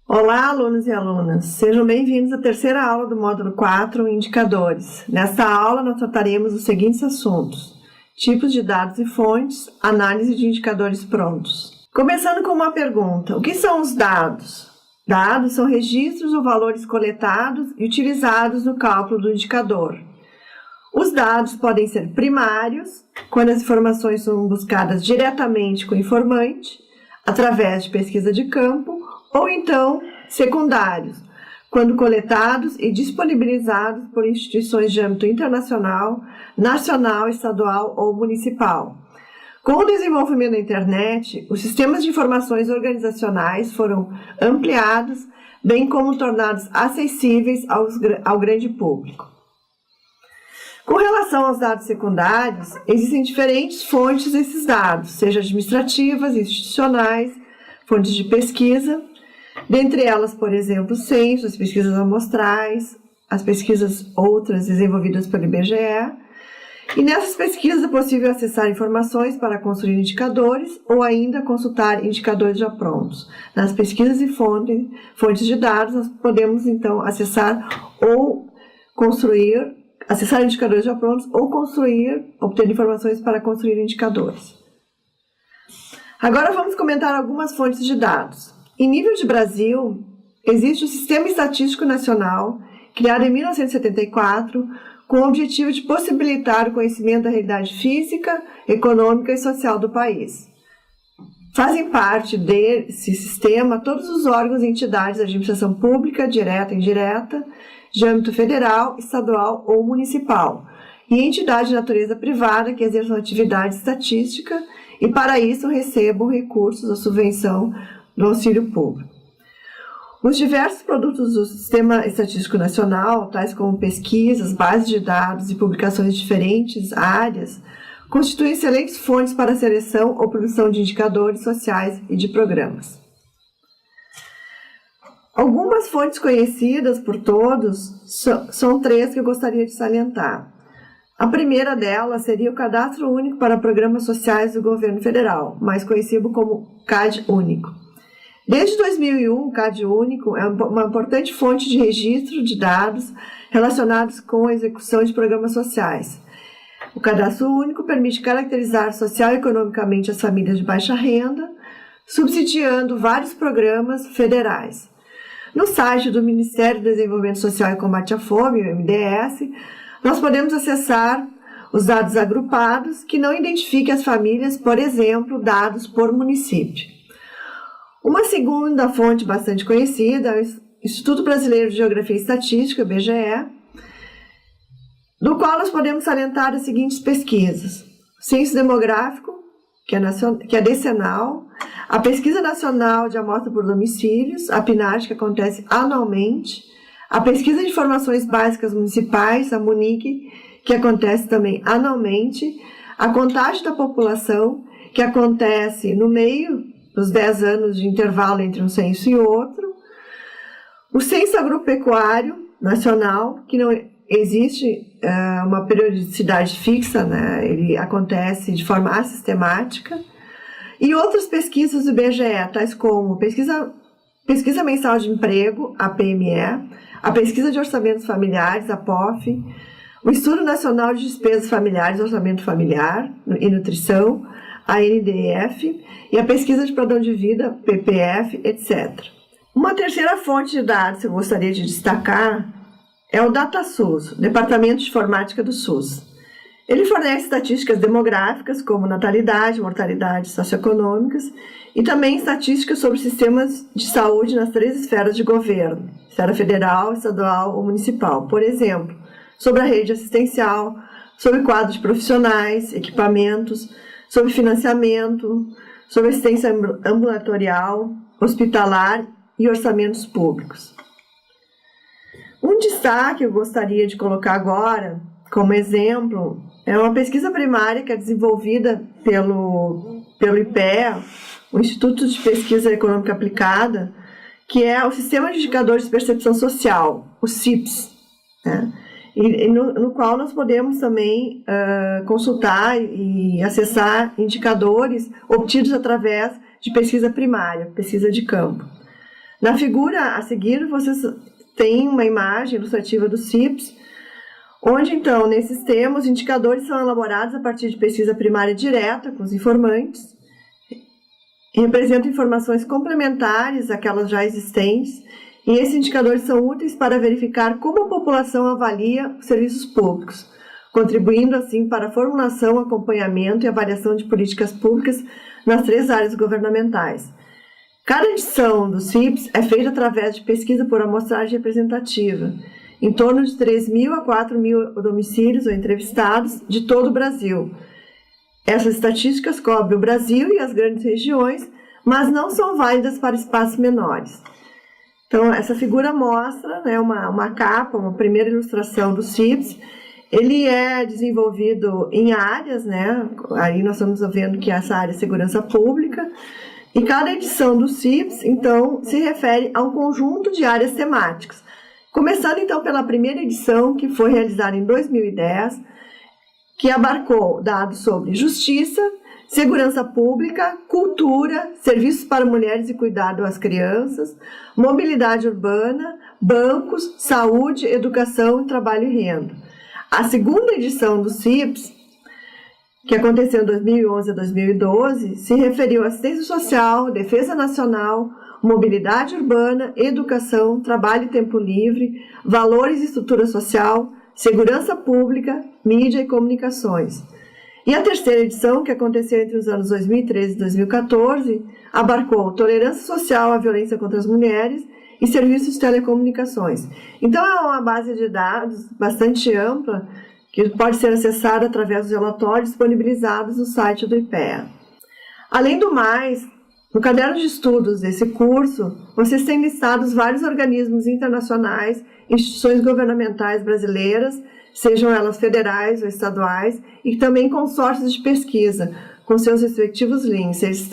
Olá, alunos e alunas. Sejam bem-vindos à terceira aula do módulo 4, Indicadores. Nesta aula, nós trataremos os seguintes assuntos: tipos de dados e fontes, análise de indicadores prontos. Começando com uma pergunta: o que são os dados? Dados são registros ou valores coletados e utilizados no cálculo do indicador. Os dados podem ser primários, quando as informações são buscadas diretamente com o informante, através de pesquisa de campo, ou então secundários, quando coletados e disponibilizados por instituições de âmbito internacional, nacional, estadual ou municipal. Com o desenvolvimento da internet, os sistemas de informações organizacionais foram ampliados, bem como tornados acessíveis ao grande público. Com relação aos dados secundários, existem diferentes fontes desses dados, seja administrativas, institucionais, fontes de pesquisa, dentre elas, por exemplo, o censo, as pesquisas amostrais, as pesquisas outras desenvolvidas pelo IBGE. E nessas pesquisas é possível acessar informações para construir indicadores ou ainda consultar indicadores já prontos. Nas pesquisas e fontes de dados, nós podemos então acessar indicadores já prontos ou obter informações para construir indicadores. Agora vamos comentar algumas fontes de dados. Em nível de Brasil, existe o Sistema Estatístico Nacional, criado em 1974, com o objetivo de possibilitar o conhecimento da realidade física, econômica e social do país. Fazem parte desse sistema todos os órgãos e entidades da administração pública, direta e indireta, de âmbito federal, estadual ou municipal, e entidades de natureza privada que exerçam atividade estatística e, para isso, recebam recursos ou subvenção do auxílio público. Os diversos produtos do Sistema Estatístico Nacional, tais como pesquisas, bases de dados e publicações de diferentes áreas, constituem excelentes fontes para a seleção ou produção de indicadores sociais e de programas. Algumas fontes conhecidas por todos são três que eu gostaria de salientar. A primeira delas seria o Cadastro Único para Programas Sociais do Governo Federal, mais conhecido como CAD Único. Desde 2001, o CAD Único é uma importante fonte de registro de dados relacionados com a execução de programas sociais. O Cadastro Único permite caracterizar social e economicamente as famílias de baixa renda, subsidiando vários programas federais. No site do Ministério do Desenvolvimento Social e Combate à Fome, o MDS, nós podemos acessar os dados agrupados que não identifiquem as famílias, por exemplo, dados por município. Uma segunda fonte bastante conhecida é o Instituto Brasileiro de Geografia e Estatística, IBGE, do qual nós podemos salientar as seguintes pesquisas: Censo Demográfico, que é decenal, a Pesquisa Nacional de Amostra por Domicílios, a PNAD, que acontece anualmente, a Pesquisa de Informações Básicas Municipais, a MUNIC, que acontece também anualmente, a Contagem da População, que acontece no meio dos 10 anos de intervalo entre um censo e outro, o Censo Agropecuário Nacional, que não existe uma periodicidade fixa, né? Ele acontece de forma assistemática, e outras pesquisas do IBGE, tais como Pesquisa Mensal de Emprego, a PME, a Pesquisa de Orçamentos Familiares, a POF, o Estudo Nacional de Despesas Familiares, Orçamento Familiar e Nutrição, a NDF, e a Pesquisa de Padrão de Vida, PPF, etc. Uma terceira fonte de dados que eu gostaria de destacar é o DataSUS, Departamento de Informática do SUS. Ele fornece estatísticas demográficas, como natalidade, mortalidade socioeconômicas, e também estatísticas sobre sistemas de saúde nas três esferas de governo, esfera federal, estadual ou municipal. Por exemplo, sobre a rede assistencial, sobre quadros de profissionais, equipamentos, sobre financiamento, sobre assistência ambulatorial, hospitalar e orçamentos públicos. Um destaque que eu gostaria de colocar agora, como exemplo, é uma pesquisa primária que é desenvolvida pelo IPEA, o Instituto de Pesquisa Econômica Aplicada, que é o Sistema de Indicadores de Percepção Social, o CIPS, né? No qual nós podemos também consultar e acessar indicadores obtidos através de pesquisa primária, pesquisa de campo. Na figura a seguir, vocês têm uma imagem ilustrativa do CIPS, onde, então, nesse sistema, os indicadores são elaborados a partir de pesquisa primária direta com os informantes, e representam informações complementares àquelas já existentes, e esses indicadores são úteis para verificar como a população avalia os serviços públicos, contribuindo, assim, para a formulação, acompanhamento e avaliação de políticas públicas nas 3 áreas governamentais. Cada edição do CIPS é feita através de pesquisa por amostragem representativa, em torno de 3.000 a 4.000 domicílios ou entrevistados de todo o Brasil. Essas estatísticas cobrem o Brasil e as grandes regiões, mas não são válidas para espaços menores. Então, essa figura mostra, né, uma capa, uma primeira ilustração do CIPS. Ele é desenvolvido em áreas, né? Aí nós estamos vendo que essa área é segurança pública, e cada edição do CIPS, então, se refere a um conjunto de áreas temáticas. Começando, então, pela primeira edição, que foi realizada em 2010, que abarcou dados sobre justiça, segurança pública, cultura, serviços para mulheres e cuidado às crianças, mobilidade urbana, bancos, saúde, educação, trabalho e renda. A segunda edição do CIPS, que aconteceu em 2011 a 2012, se referiu à assistência social, defesa nacional, mobilidade urbana, educação, trabalho e tempo livre, valores e estrutura social, segurança pública, mídia e comunicações. E a terceira edição, que aconteceu entre os anos 2013 e 2014, abarcou tolerância social à violência contra as mulheres e serviços de telecomunicações. Então, é uma base de dados bastante ampla, que pode ser acessada através dos relatórios disponibilizados no site do IPEA. Além do mais, no caderno de estudos desse curso, vocês têm listados vários organismos internacionais, instituições governamentais brasileiras, sejam elas federais ou estaduais, e também consórcios de pesquisa, com seus respectivos links. Eles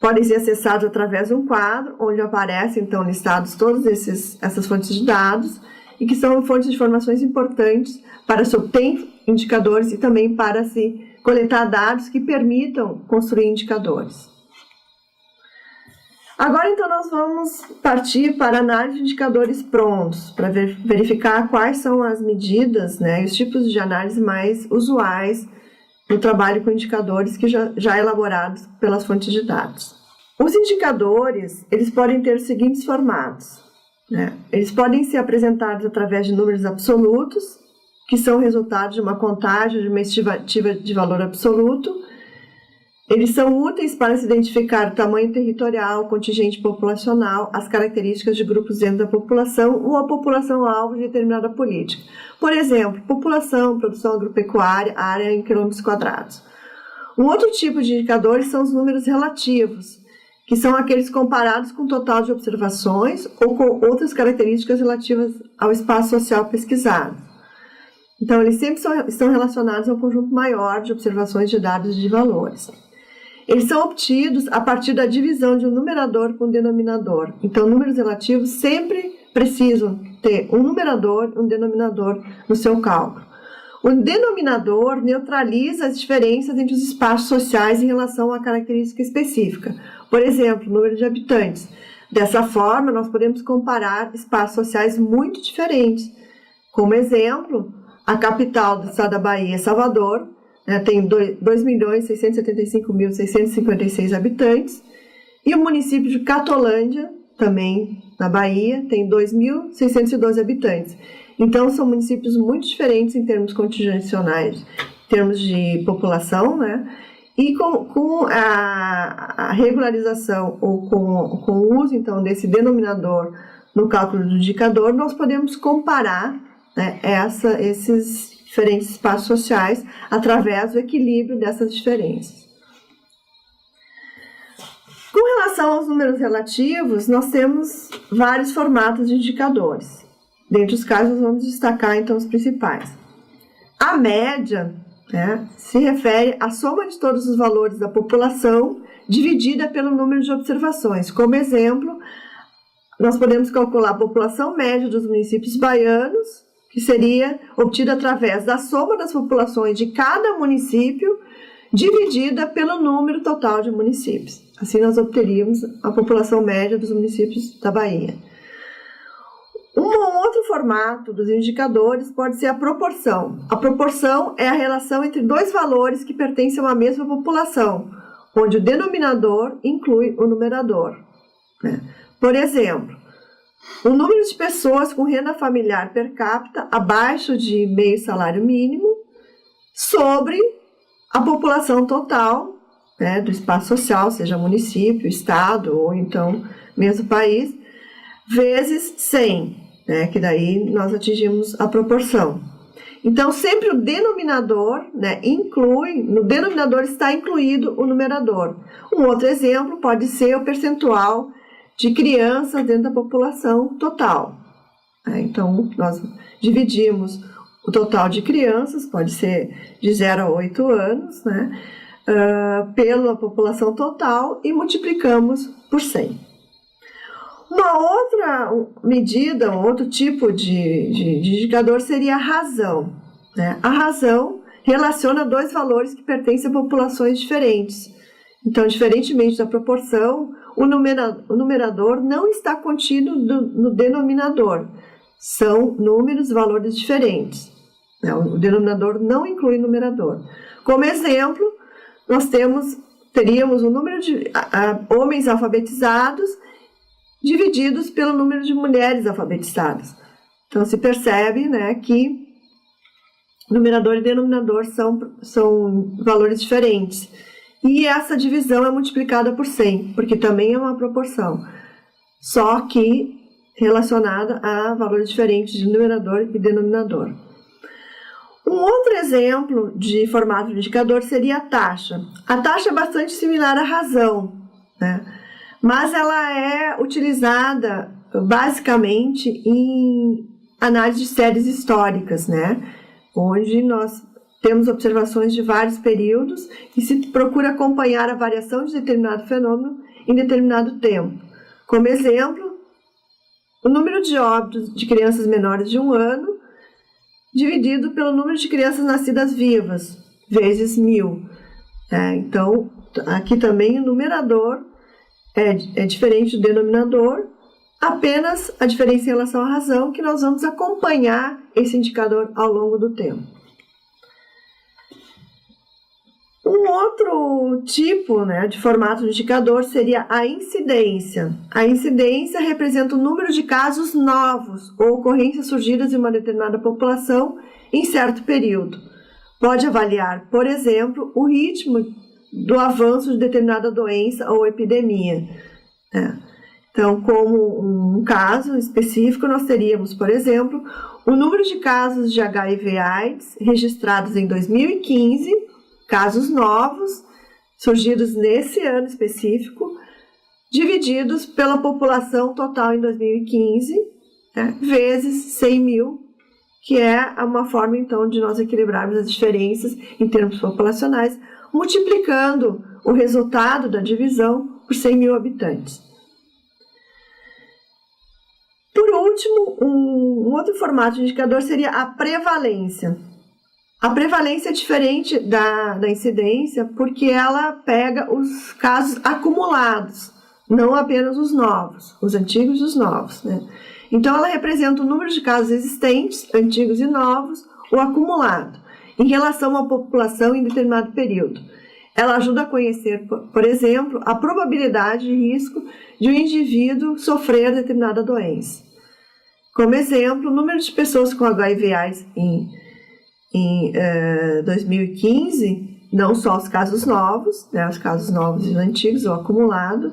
podem ser acessados através de um quadro, onde aparecem, então, listados todas essas fontes de dados, e que são fontes de informações importantes para se obter indicadores e também para se coletar dados que permitam construir indicadores. Agora, então, nós vamos partir para a análise de indicadores prontos, para verificar quais são as medidas, né, e os tipos de análise mais usuais no trabalho com indicadores que já elaborados pelas fontes de dados. Os indicadores, eles podem ter os seguintes formatos, né? Eles podem ser apresentados através de números absolutos, que são resultados de uma contagem, de uma estimativa de valor absoluto. Eles são úteis para se identificar o tamanho territorial, contingente populacional, as características de grupos dentro da população ou a população-alvo de determinada política. Por exemplo, população, produção agropecuária, área em quilômetros quadrados. Um outro tipo de indicadores são os números relativos, que são aqueles comparados com o total de observações ou com outras características relativas ao espaço social pesquisado. Então, eles sempre estão relacionados a um conjunto maior de observações de dados e de valores. Eles são obtidos a partir da divisão de um numerador com um denominador. Então, números relativos sempre precisam ter um numerador e um denominador no seu cálculo. O denominador neutraliza as diferenças entre os espaços sociais em relação à característica específica. Por exemplo, o número de habitantes. Dessa forma, nós podemos comparar espaços sociais muito diferentes. Como exemplo, a capital do estado da Bahia, Salvador, tem 2.675.656 habitantes, e o município de Catolândia, também na Bahia, tem 2.612 habitantes. Então, são municípios muito diferentes em termos contingenciais, em termos de população, né? E com a regularização ou com o uso, então, desse denominador no cálculo do indicador, nós podemos comparar, né, esses diferentes espaços sociais através do equilíbrio dessas diferenças. Com relação aos números relativos, nós temos vários formatos de indicadores. Dentre os casos, vamos destacar, então, os principais. A média, né, se refere à soma de todos os valores da população dividida pelo número de observações. Como exemplo, nós podemos calcular a população média dos municípios baianos, que seria obtida através da soma das populações de cada município dividida pelo número total de municípios. Assim nós obteríamos a população média dos municípios da Bahia. Um outro formato dos indicadores pode ser a proporção. A proporção é a relação entre dois valores que pertencem a uma mesma população, onde o denominador inclui o numerador, né? Por exemplo, o número de pessoas com renda familiar per capita abaixo de meio salário mínimo sobre a população total, né, do espaço social, seja município, estado ou então mesmo país, vezes 100, né, que daí nós atingimos a proporção. Então, sempre o denominador, né, no denominador está incluído o numerador. Um outro exemplo pode ser o percentual de crianças dentro da população total. Então, nós dividimos o total de crianças, pode ser de 0 a 8 anos, né, pela população total e multiplicamos por 100. Uma outra medida, um outro tipo de indicador seria a razão, né? A razão relaciona dois valores que pertencem a populações diferentes. Então, diferentemente da proporção, o numerador não está contido no denominador. São números e valores diferentes, né? O denominador não inclui o numerador. Como exemplo, nós teríamos o número de homens alfabetizados divididos pelo número de mulheres alfabetizadas. Então, se percebe, né, que numerador e denominador são valores diferentes. E essa divisão é multiplicada por 100, porque também é uma proporção, só que relacionada a valores diferentes de numerador e denominador. Um outro exemplo de formato de indicador seria a taxa. A taxa é bastante similar à razão, né? Mas ela é utilizada basicamente em análise de séries históricas, né? Onde nós temos observações de vários períodos e se procura acompanhar a variação de determinado fenômeno em determinado tempo. Como exemplo, o número de óbitos de crianças menores de 1 ano dividido pelo número de crianças nascidas vivas, vezes 1000. Então, aqui também o numerador é diferente do denominador, apenas a diferença em relação à razão, que nós vamos acompanhar esse indicador ao longo do tempo. Um outro tipo, né, de formato de indicador seria a incidência. A incidência representa o número de casos novos ou ocorrências surgidas em uma determinada população em certo período. Pode avaliar, por exemplo, o ritmo do avanço de determinada doença ou epidemia. Então, como um caso específico, nós teríamos, por exemplo, o número de casos de HIV/AIDS registrados em 2015, casos novos, surgidos nesse ano específico, divididos pela população total em 2015, vezes 100 mil, que é uma forma, então, de nós equilibrarmos as diferenças em termos populacionais, multiplicando o resultado da divisão por 100 mil habitantes. Por último, um outro formato de indicador seria a prevalência. A prevalência é diferente da incidência porque ela pega os casos acumulados, não apenas os novos, os antigos e os novos, né? Então, ela representa o número de casos existentes, antigos e novos, o acumulado, em relação à população em determinado período. Ela ajuda a conhecer, por exemplo, a probabilidade de risco de um indivíduo sofrer determinada doença. Como exemplo, o número de pessoas com HIV/AIDS em 2015, não só os casos novos, né, os casos novos e antigos, o acumulado,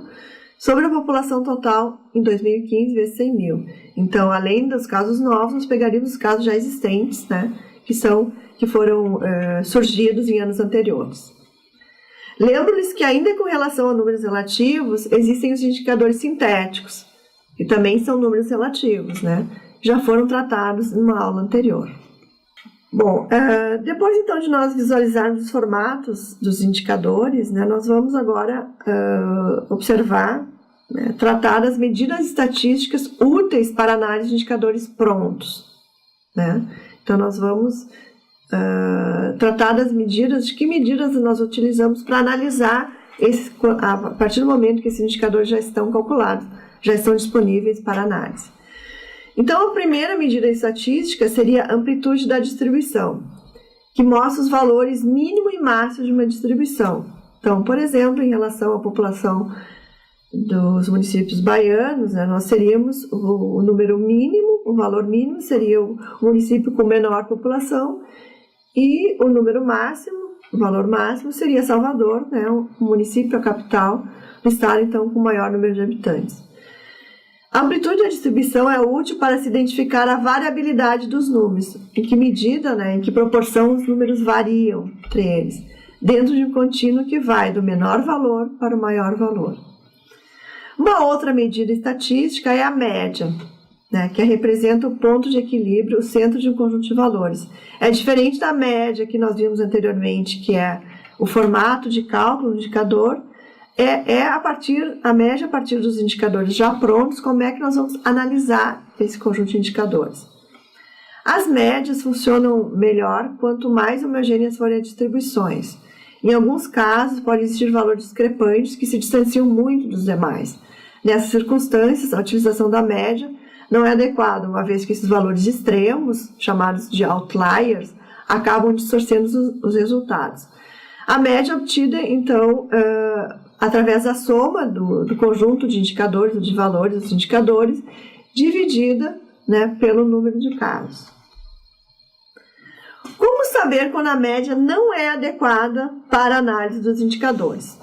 sobre a população total em 2015 vezes 100 mil. Então, além dos casos novos, nós pegaríamos os casos já existentes, né, que foram surgidos em anos anteriores. Lembro-lhes que ainda com relação a números relativos, existem os indicadores sintéticos, que também são números relativos, né? Já foram tratados numa aula anterior. Bom, depois então de nós visualizarmos os formatos dos indicadores, né, nós vamos agora observar, né, tratar das medidas estatísticas úteis para análise de indicadores prontos, né? Então nós vamos tratar das medidas, de que medidas nós utilizamos para analisar a partir do momento que esses indicadores já estão calculados, já estão disponíveis para análise. Então, a primeira medida estatística seria a amplitude da distribuição, que mostra os valores mínimo e máximo de uma distribuição. Então, por exemplo, em relação à população dos municípios baianos, né, nós teríamos o número mínimo, o valor mínimo seria o município com menor população, e o número máximo, o valor máximo seria Salvador, né, o município, a capital do estado, então, com maior número de habitantes. A amplitude da distribuição é útil para se identificar a variabilidade dos números, em que medida, né, em que proporção os números variam entre eles, dentro de um contínuo que vai do menor valor para o maior valor. Uma outra medida estatística é a média, né, que representa o ponto de equilíbrio, o centro de um conjunto de valores. É diferente da média que nós vimos anteriormente, que é o formato de cálculo do indicador. A média a partir dos indicadores já prontos, como é que nós vamos analisar esse conjunto de indicadores. As médias funcionam melhor quanto mais homogêneas forem as distribuições. Em alguns casos, pode existir valores discrepantes que se distanciam muito dos demais. Nessas circunstâncias, a utilização da média não é adequada, uma vez que esses valores extremos, chamados de outliers, acabam distorcendo os resultados. A média obtida, então, através da soma do conjunto de indicadores, de valores dos indicadores, dividida, né, pelo número de casos. Como saber quando a média não é adequada para a análise dos indicadores?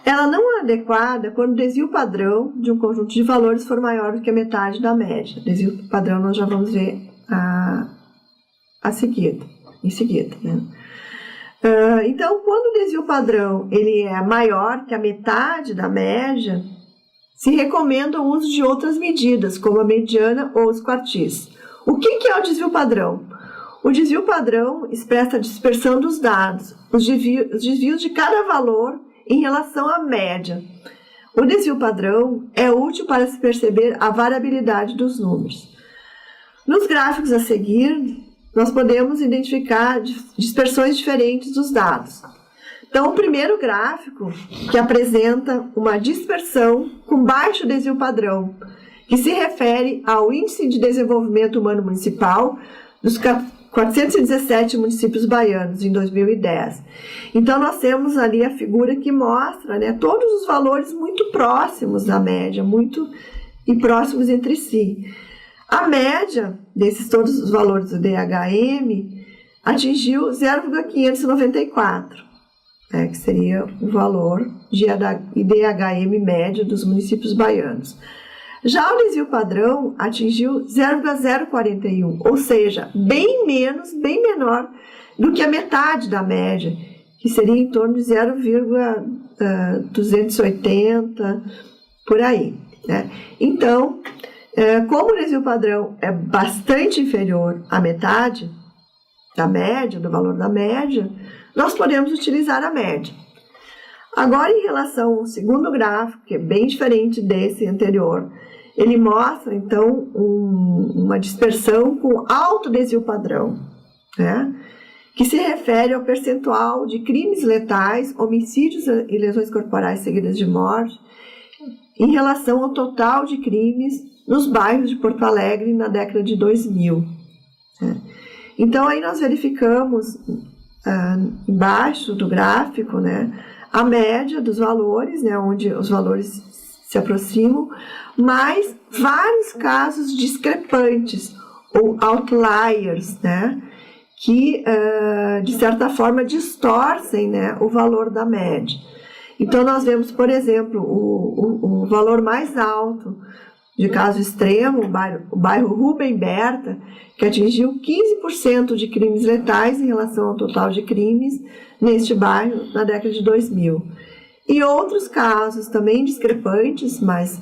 Ela não é adequada quando o desvio padrão de um conjunto de valores for maior do que a metade da média. Desvio padrão nós já vamos ver em seguida, né? Então, quando o desvio padrão ele é maior que a metade da média, se recomenda o uso de outras medidas, como a mediana ou os quartis. O que é o desvio padrão? O desvio padrão expressa a dispersão dos dados, os desvios de cada valor em relação à média. O desvio padrão é útil para se perceber a variabilidade dos números. Nos gráficos a seguir, nós podemos identificar dispersões diferentes dos dados. Então, o primeiro gráfico, que apresenta uma dispersão com baixo desvio padrão, que se refere ao Índice de Desenvolvimento Humano Municipal dos 417 municípios baianos em 2010. Então, nós temos ali a figura que mostra, né, todos os valores muito próximos da média, muito e próximos entre si. A média desses todos os valores do DHM atingiu 0,594, né, que seria o valor de IDHM médio dos municípios baianos. Já o desvio padrão atingiu 0,041, ou seja, bem menor do que a metade da média, que seria em torno de 0,280, por aí, né? Então, como o desvio padrão é bastante inferior à metade da média, do valor da média, nós podemos utilizar a média. Agora, em relação ao segundo gráfico, que é bem diferente desse anterior, ele mostra, então, uma dispersão com alto desvio padrão, né, que se refere ao percentual de crimes letais, homicídios e lesões corporais seguidas de morte, em relação ao total de crimes nos bairros de Porto Alegre na década de 2000. Né. Então, aí nós verificamos, embaixo do gráfico, né, a média dos valores, né, onde os valores se aproximam, mas vários casos discrepantes, ou outliers, né, que, de certa forma, distorcem, né, o valor da média. Então, nós vemos, por exemplo, o valor mais alto de caso extremo, o bairro Rubem Berta, que atingiu 15% de crimes letais em relação ao total de crimes neste bairro na década de 2000. E outros casos também discrepantes, mas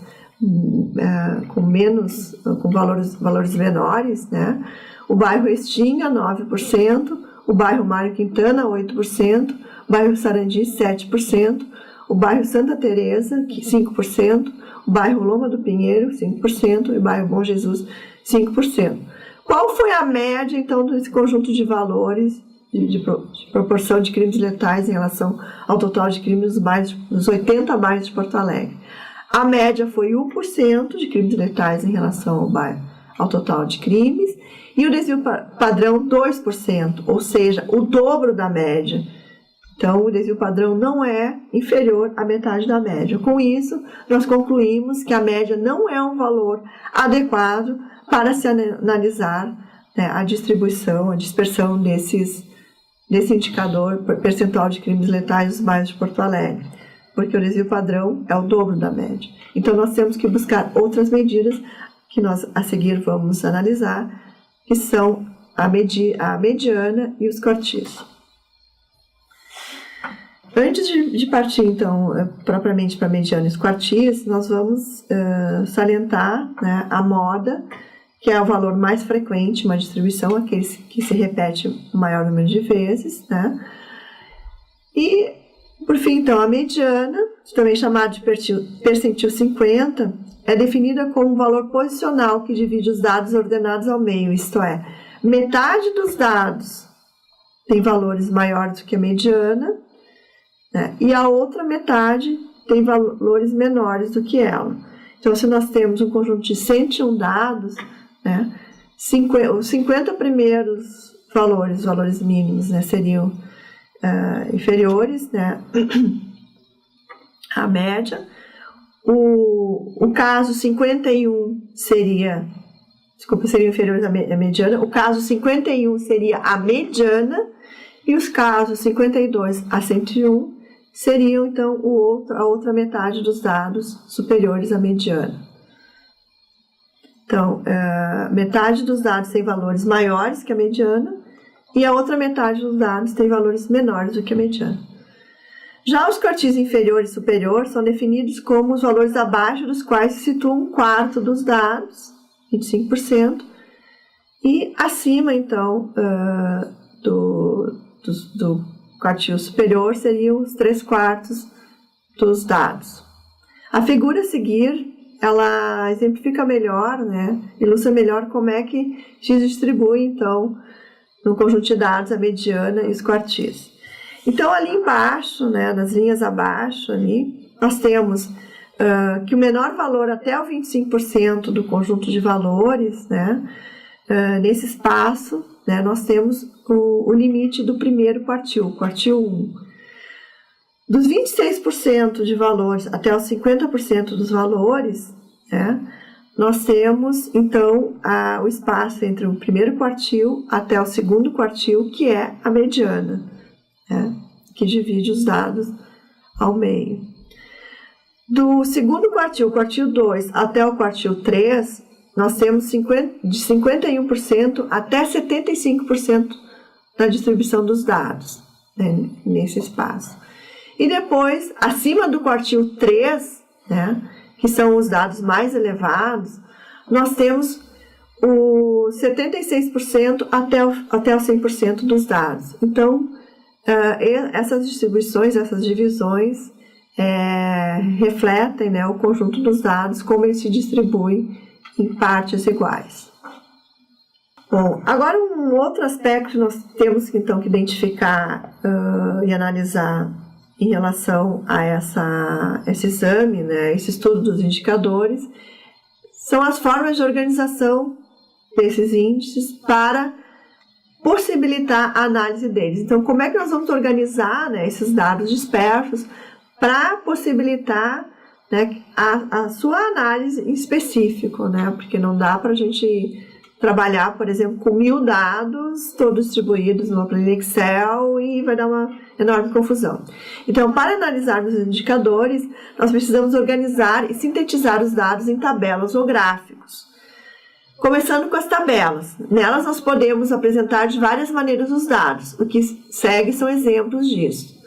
com valores menores, né? O bairro Restinga, 9%, o bairro Mário Quintana, 8%, o bairro Sarandi, 7%, o bairro Santa Teresa, 5%, o bairro Loma do Pinheiro, 5%, e o bairro Bom Jesus, 5%. Qual foi a média, então, desse conjunto de valores de proporção de crimes letais em relação ao total de crimes nos 80 bairros de Porto Alegre. A média foi 1% de crimes letais em relação ao total de crimes, e o desvio padrão 2%, ou seja, o dobro da média. Então, o desvio padrão não é inferior à metade da média. Com isso, nós concluímos que a média não é um valor adequado para se analisar, né, a distribuição, a dispersão desse indicador percentual de crimes letais nos bairros de Porto Alegre, porque o desvio padrão é o dobro da média. Então, nós temos que buscar outras medidas que nós a seguir vamos analisar, que são a mediana e os cortis. Antes de partir, então, propriamente para a mediana e os quartis, nós vamos salientar, né, a moda, que é o valor mais frequente, uma distribuição, aquele que se repete o maior número de vezes, né? E, por fim, então, a mediana, também chamada de percentil 50, é definida como um valor posicional que divide os dados ordenados ao meio, isto é, metade dos dados tem valores maiores do que a mediana, né, e a outra metade tem valores menores do que ela. Então, se nós temos um conjunto de 101 dados, né, os 50 primeiros valores mínimos, né, seriam inferiores, né, à média. O caso 51 seriam inferiores à mediana. O caso 51 seria a mediana, e os casos 52 a 101 seriam, então, a outra metade dos dados superiores à mediana. Então, metade dos dados tem valores maiores que a mediana, e a outra metade dos dados tem valores menores do que a mediana. Já os quartis inferior e superior são definidos como os valores abaixo dos quais se situa um quarto dos dados, 25%, e acima, então, do quartil superior seriam os 3/4 dos dados. A figura a seguir, ela exemplifica melhor, né, ilustra melhor como é que se distribui, então, no conjunto de dados, a mediana e os quartis. Então, ali embaixo, né, nas linhas abaixo, ali, nós temos que o menor valor até o 25% do conjunto de valores, né, nesse espaço, né, nós temos o limite do primeiro quartil, quartil 1. Dos 26% de valores até os 50% dos valores, né, nós temos, então, o espaço entre o primeiro quartil até o segundo quartil, que é a mediana, né, que divide os dados ao meio. Do segundo quartil, quartil 2, até o quartil 3, nós temos de 51% até 75% da distribuição dos dados, né, nesse espaço. E depois, acima do quartil 3, né, que são os dados mais elevados, nós temos o 76% até o 100% dos dados. Então, essas distribuições, essas divisões refletem, né, o conjunto dos dados, como ele se distribui em partes iguais. Bom, agora um outro aspecto que nós temos então que identificar e analisar em relação a esse exame, né, esse estudo dos indicadores, são as formas de organização desses índices para possibilitar a análise deles. Então, como é que nós vamos organizar, né, esses dados dispersos para possibilitar, né, a sua análise em específico, né, porque não dá para a gente trabalhar, por exemplo, com 1000 dados, todos distribuídos numa planilha Excel, e vai dar uma enorme confusão. Então, para analisarmos os indicadores, nós precisamos organizar e sintetizar os dados em tabelas ou gráficos. Começando com as tabelas. Nelas nós podemos apresentar de várias maneiras os dados. O que segue são exemplos disso.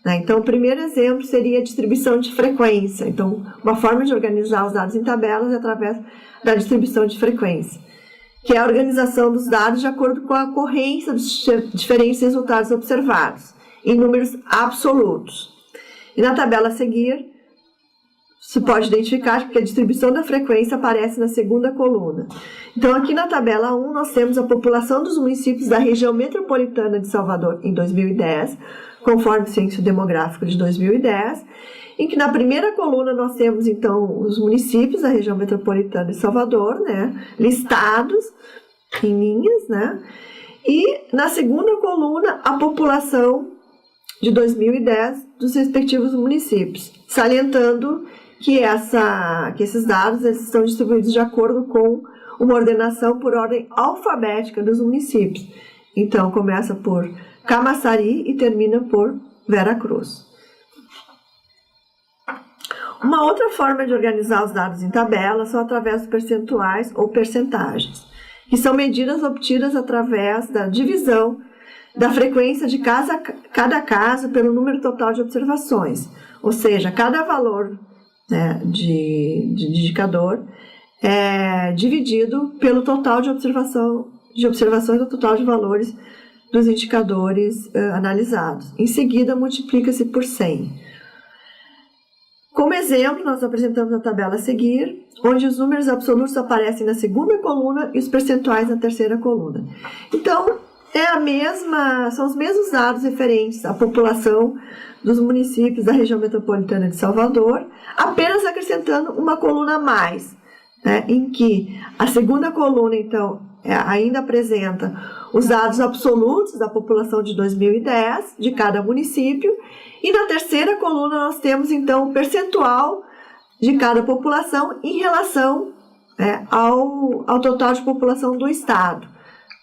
Então, o primeiro exemplo seria a distribuição de frequência. Então, uma forma de organizar os dados em tabelas é através da distribuição de frequência, que é a organização dos dados de acordo com a ocorrência dos diferentes resultados observados, em números absolutos. E na tabela a seguir, se pode identificar porque a distribuição da frequência aparece na segunda coluna. Então, aqui na tabela 1, nós temos a população dos municípios da região metropolitana de Salvador em 2010, conforme o censo demográfico de 2010, em que na primeira coluna nós temos, então, os municípios da região metropolitana de Salvador, né, listados em linhas, né, e na segunda coluna a população de 2010 dos respectivos municípios, salientando que esses dados eles estão distribuídos de acordo com uma ordenação por ordem alfabética dos municípios. Então, começa por Camaçari e termina por Veracruz. Uma outra forma de organizar os dados em tabelas são através dos percentuais ou percentagens, que são medidas obtidas através da divisão da frequência de cada caso pelo número total de observações, ou seja, cada valor, né, de indicador é dividido pelo total de observações do total de valores dos indicadores analisados. Em seguida, multiplica-se por 100. Como exemplo, nós apresentamos a tabela a seguir, onde os números absolutos aparecem na segunda coluna e os percentuais na terceira coluna. Então, são os mesmos dados referentes à população dos municípios da região metropolitana de Salvador, apenas acrescentando uma coluna a mais, né, em que a segunda coluna, então, ainda apresenta os dados absolutos da população de 2010, de cada município, e na terceira coluna nós temos, então, o percentual de cada população em relação ao total de população do estado.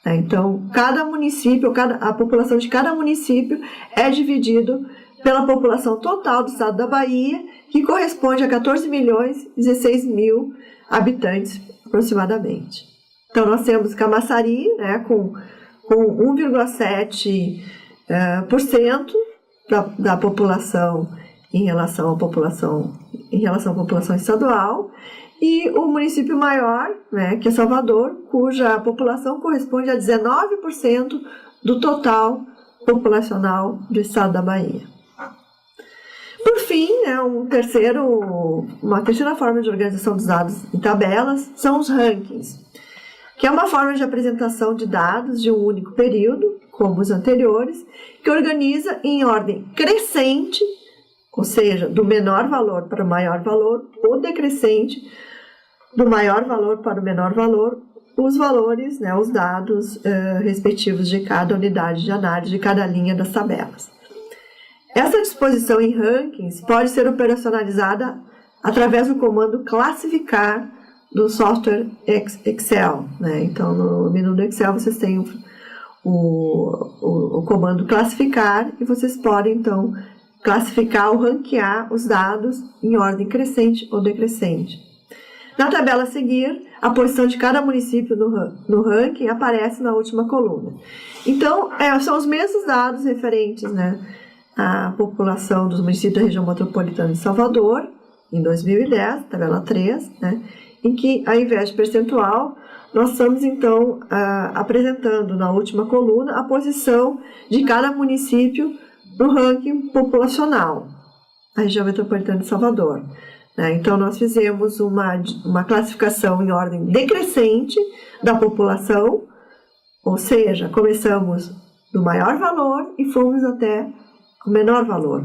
Então, cada município, a população de cada município é dividido pela população total do estado da Bahia, que corresponde a 14.016.000 habitantes, aproximadamente. Então, nós temos Camaçari, né, com 1,7% da população em relação à população estadual, e o município maior, né, que é Salvador, cuja população corresponde a 19% do total populacional do estado da Bahia. Por fim, uma terceira forma de organização dos dados em tabelas são os rankings, que é uma forma de apresentação de dados de um único período, como os anteriores, que organiza em ordem crescente, ou seja, do menor valor para o maior valor, ou decrescente, do maior valor para o menor valor, os valores, né, os dados respectivos de cada unidade de análise, de cada linha das tabelas. Essa disposição em rankings pode ser operacionalizada através do comando classificar do software Excel, né? Então, no menu do Excel vocês têm o comando classificar e vocês podem, então, classificar ou ranquear os dados em ordem crescente ou decrescente. Na tabela a seguir, a posição de cada município no ranking aparece na última coluna. Então, são os mesmos dados referentes, né, à população dos municípios da região metropolitana de Salvador, em 2010, tabela 3, né, em que, ao invés de percentual, nós estamos, então, apresentando na última coluna a posição de cada município no ranking populacional, da região metropolitana de Salvador. Então, nós fizemos uma classificação em ordem decrescente da população, ou seja, começamos do maior valor e fomos até o menor valor.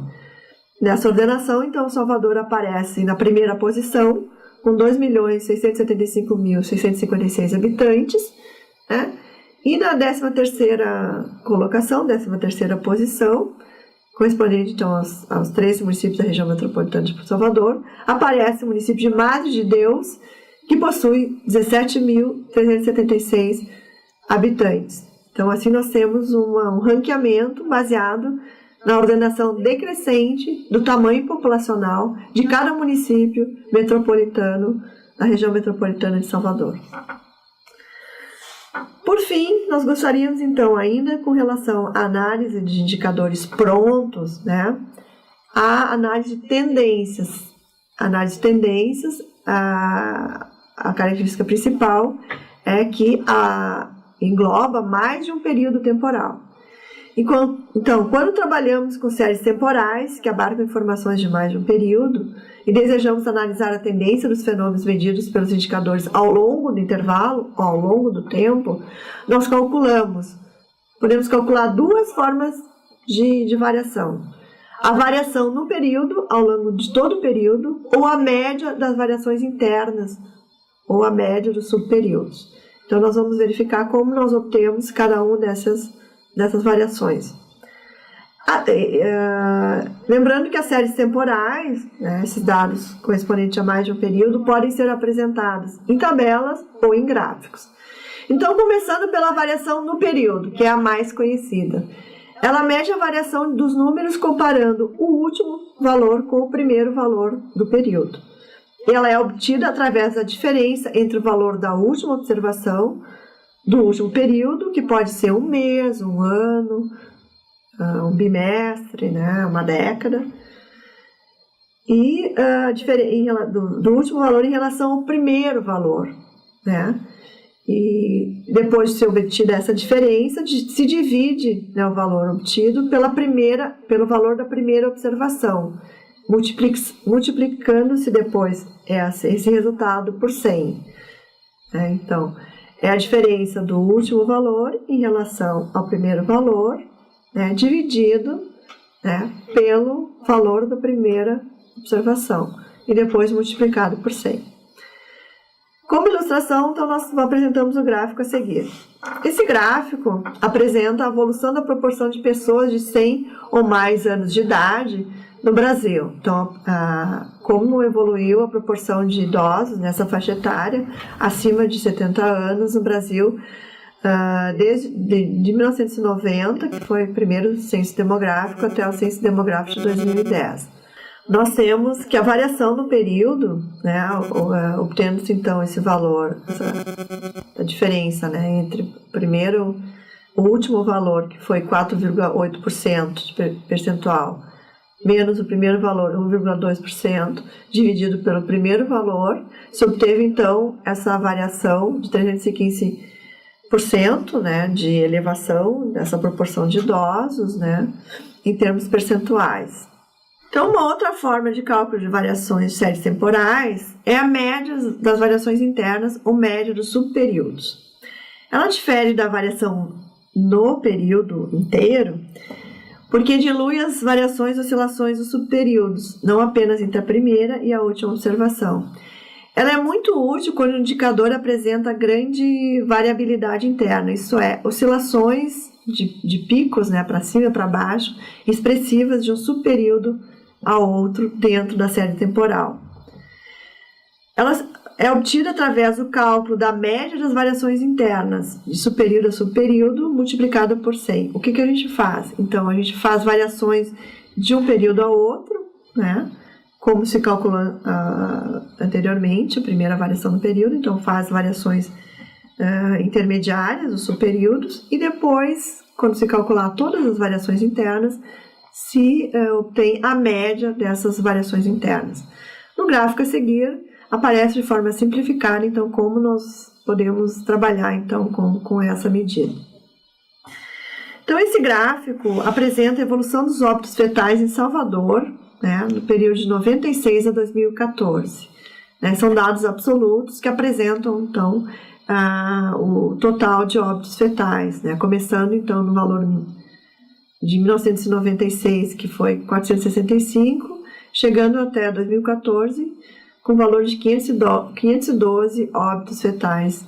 Nessa ordenação, então, Salvador aparece na primeira posição, com 2.675.656 habitantes, né? E na 13ª colocação, 13ª posição, correspondente então aos 13 municípios da região metropolitana de Salvador, aparece o município de Madre de Deus, que possui 17.376 habitantes. Então, assim, nós temos um ranqueamento baseado na ordenação decrescente do tamanho populacional de cada município metropolitano da região metropolitana de Salvador. Por fim, nós gostaríamos, então, ainda com relação à análise de indicadores prontos, né, a análise de tendências. A característica principal é que engloba mais de um período temporal. Então, quando trabalhamos com séries temporais, que abarcam informações de mais de um período, e desejamos analisar a tendência dos fenômenos medidos pelos indicadores ao longo do intervalo, ao longo do tempo, nós podemos calcular duas formas de variação. A variação no período, ao longo de todo o período, ou a média das variações internas, ou a média dos subperíodos. Então, nós vamos verificar como nós obtemos cada uma dessas variações. Lembrando que as séries temporais, né, esses dados correspondentes a mais de um período, podem ser apresentados em tabelas ou em gráficos. Então, começando pela variação no período, que é a mais conhecida. Ela mede a variação dos números comparando o último valor com o primeiro valor do período. Ela é obtida através da diferença entre o valor da última observação do último período, que pode ser um mês, um ano, um bimestre, né, uma década, e do último valor em relação ao primeiro valor, né? E depois de ser obtida essa diferença, se divide, né, o valor obtido pelo valor da primeira observação, multiplicando-se depois esse resultado por 100. Então, é a diferença do último valor em relação ao primeiro valor, né, dividido, né, pelo valor da primeira observação e depois multiplicado por 100. Como ilustração, então, nós apresentamos o gráfico a seguir. Esse gráfico apresenta a evolução da proporção de pessoas de 100 ou mais anos de idade no Brasil. Então, como evoluiu a proporção de idosos nessa faixa etária acima de 70 anos no Brasil desde 1990, que foi o primeiro censo demográfico, até o censo demográfico de 2010. Nós temos que a variação no período, né, obtendo-se então esse valor, a diferença, né, entre o último valor, que foi 4,8% de percentual, menos o primeiro valor, 1,2%, dividido pelo primeiro valor, se obteve então essa variação de 315%, né, de elevação dessa proporção de idosos, né, em termos percentuais. Então, uma outra forma de cálculo de variações de séries temporais é a média das variações internas ou média dos subperíodos. Ela difere da variação no período inteiro, porque dilui as variações e oscilações dos subperíodos, não apenas entre a primeira e a última observação. Ela é muito útil quando o indicador apresenta grande variabilidade interna, isso é, oscilações de picos, né, para cima e para baixo, expressivas de um subperíodo a outro dentro da série temporal. Ela é obtida através do cálculo da média das variações internas, de subperíodo a subperíodo, multiplicado por 100. O que a gente faz? Então, a gente faz variações de um período a outro, né? Como se calculou anteriormente, a primeira variação do período, então faz variações intermediárias, os subperíodos, e depois, quando se calcular todas as variações internas, se obtém a média dessas variações internas. No gráfico a seguir, aparece de forma simplificada, então, como nós podemos trabalhar, então, com essa medida. Então, esse gráfico apresenta a evolução dos óbitos fetais em Salvador, né, no período de 96 a 2014. Né, são dados absolutos que apresentam, então, o total de óbitos fetais, né, começando, então, no valor de 1996, que foi 465, chegando até 2014, com valor de 512 óbitos fetais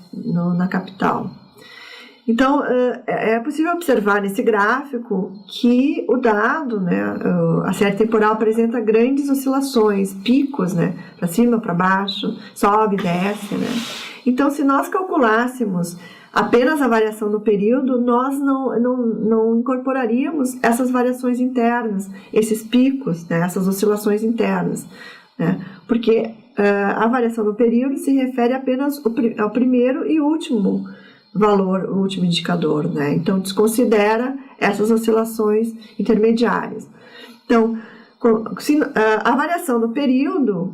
na capital. Então, é possível observar nesse gráfico que o dado, né, a série temporal apresenta grandes oscilações, picos, né, para cima, para baixo, sobe, desce, né. Então, se nós calculássemos apenas a variação no período, nós não incorporaríamos essas variações internas, esses picos, né, essas oscilações internas, né, porque a variação no período se refere apenas ao primeiro e último valor, o último indicador, né, então desconsidera essas oscilações intermediárias. Então, a variação no período,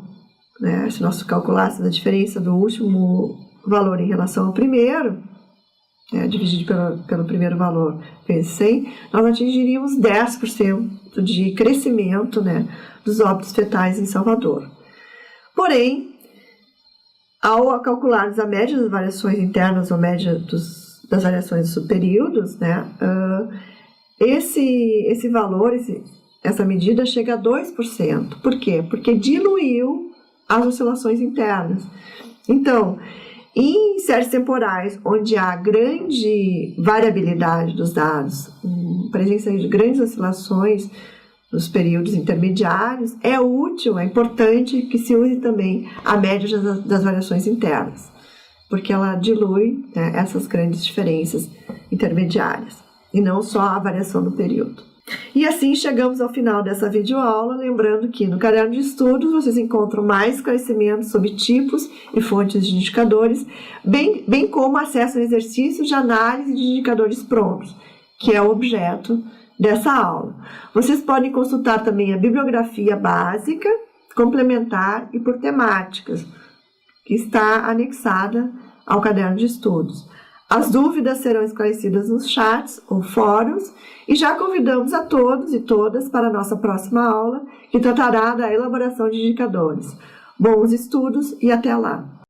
né, se nós calculássemos a diferença do último valor em relação ao primeiro, dividido pelo primeiro valor vezes 100, nós atingiríamos 10% de crescimento, né, dos óbitos fetais em Salvador. Porém, ao calcularmos a média das variações internas ou média das variações dos subperíodos, né, esse valor, essa medida chega a 2%. Por quê? Porque diluiu as oscilações internas. Então, em séries temporais onde há grande variabilidade dos dados, presença de grandes oscilações nos períodos intermediários, é útil, é importante que se use também a média das variações internas, porque ela dilui, né, essas grandes diferenças intermediárias, e não só a variação do período. E assim chegamos ao final dessa videoaula, lembrando que no caderno de estudos vocês encontram mais esclarecimentos sobre tipos e fontes de indicadores, bem como acesso a exercícios de análise de indicadores prontos, que é o objeto dessa aula. Vocês podem consultar também a bibliografia básica, complementar e por temáticas, que está anexada ao caderno de estudos. As dúvidas serão esclarecidas nos chats ou fóruns e já convidamos a todos e todas para a nossa próxima aula, que tratará da elaboração de indicadores. Bons estudos e até lá!